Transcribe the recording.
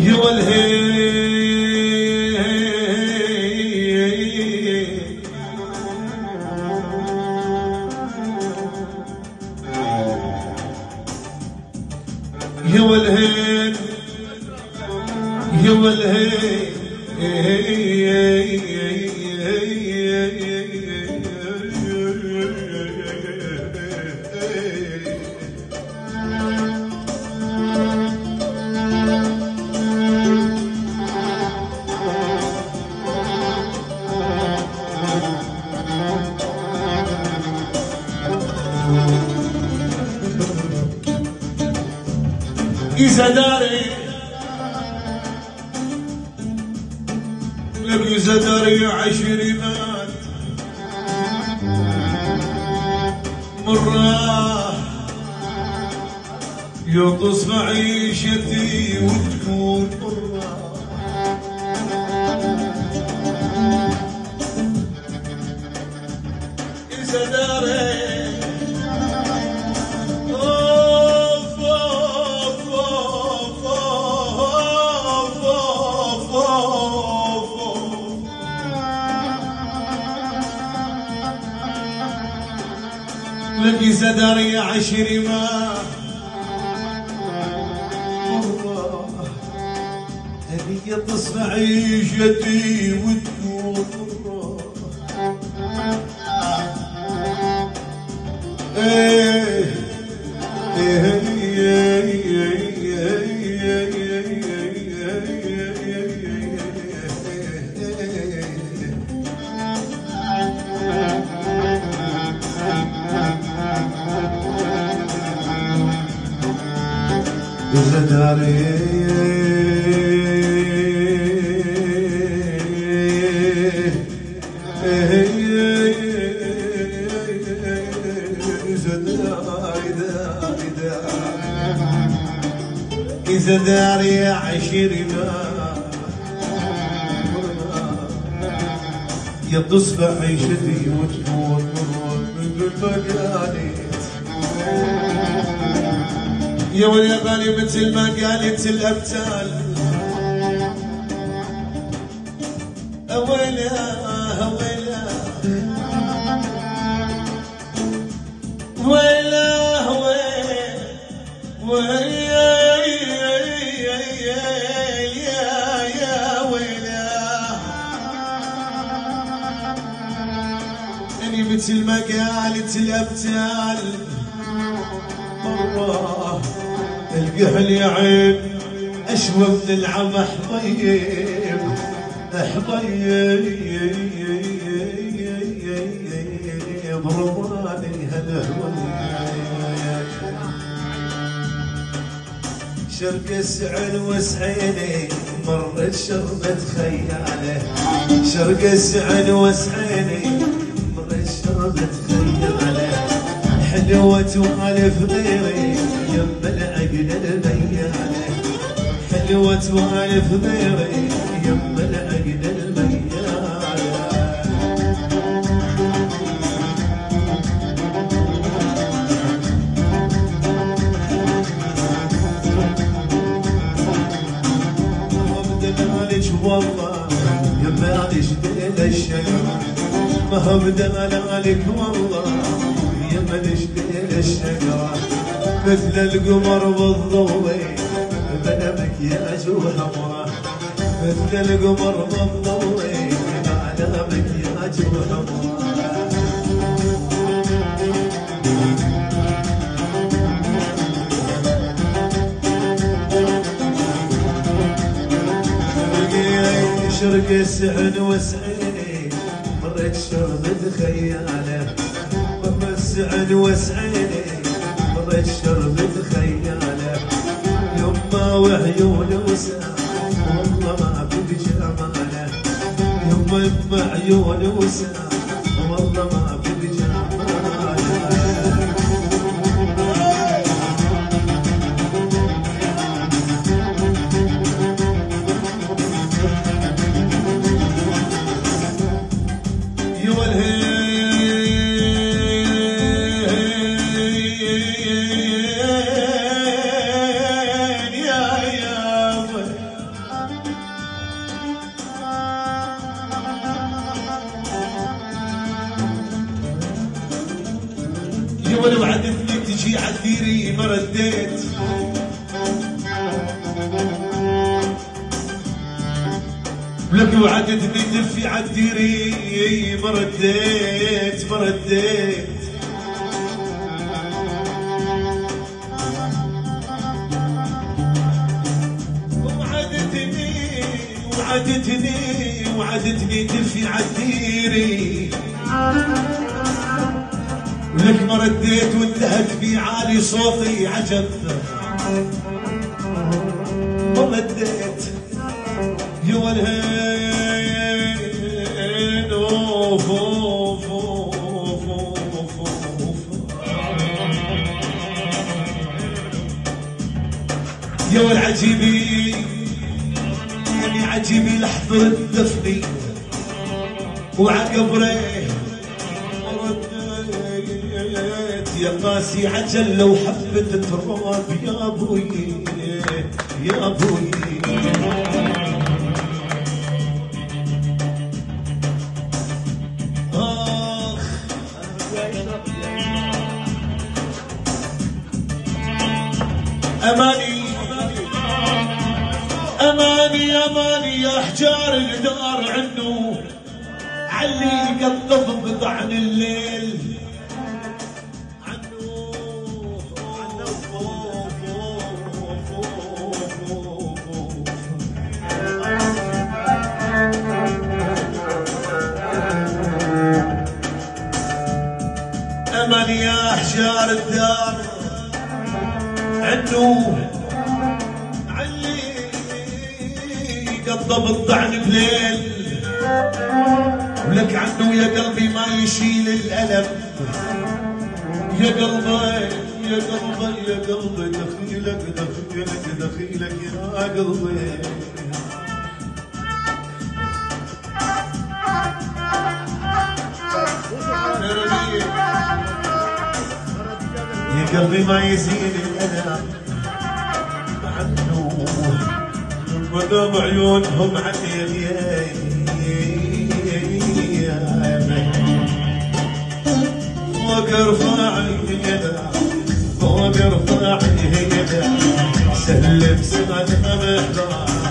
يا والهي يا والهين يا والهين إذا داري لك إذا داري عشرينات مرة يطص معيشتي وتكون مرة إذا داري لقي زداري عشري ما مرة هذه تصنع عيشتي وتكون مرة ايه إذا داري إذا داري عشرنا يتصبح عيشتي وتكون مرة من المقاليد يا ولي غالي مثل ما قالت الأبتال أويلا أويلا ويلا ويلا يا ويلا أني مثل ما قالت الأبتال مرة القحل يا عين أشوى من العمى حطيب حطيب رماني هالهوى شرق السعل وسعيني مرت شربة خياله شرق السعل وسعيني مرت شربة خياله حلوة والف غيري يم العقل المياله حلوة والف غيري يم العقل المياله وبدلالك والله يمالك ديل الشجرة ما بدلالك والله يمالك ديل الشجرة مثل القمر بالضوء بلا مكياج وحمرة مثل القمر بالضوء على مكياج وحمرة شرق السعن وسعيني مرت شربة خياله مرت السعن وسعيني مرت شربة خياله يما وعيون وسام والله ما بجماله يما عيون وسام والله ما بجماله تمشي عالديري ما رديت، لك وعدتني تفي عالديري ما رديت ما رديت. وعدتني تفي عالديري، لك ما رديت وانتهت في عالي صوتي عجب ما رديت يا والهين اوف اوف اوف اوف اوف يا والعجيبي يعني عجيبي لحظة دفني وعقبري رديت يا قاسي عجل لو حبة تراب يا ابوي يا ابوي. أماني أماني أماني يا حجار الدار عنه علي قطف بطعن الليل عنه أماني يا حجار الدار عنه قضب الطعن بليل ولك عنه يا قلبي ما يشيل الألم يا قلبي يا قلبي يا قلبي دخيلك دخيلك دخيلك يا قلبي. يا قلبي ما يزيل الألم عنه ودم عيونهم علي فوق ارفعي فوق ارفعي سلم سمعتها محضر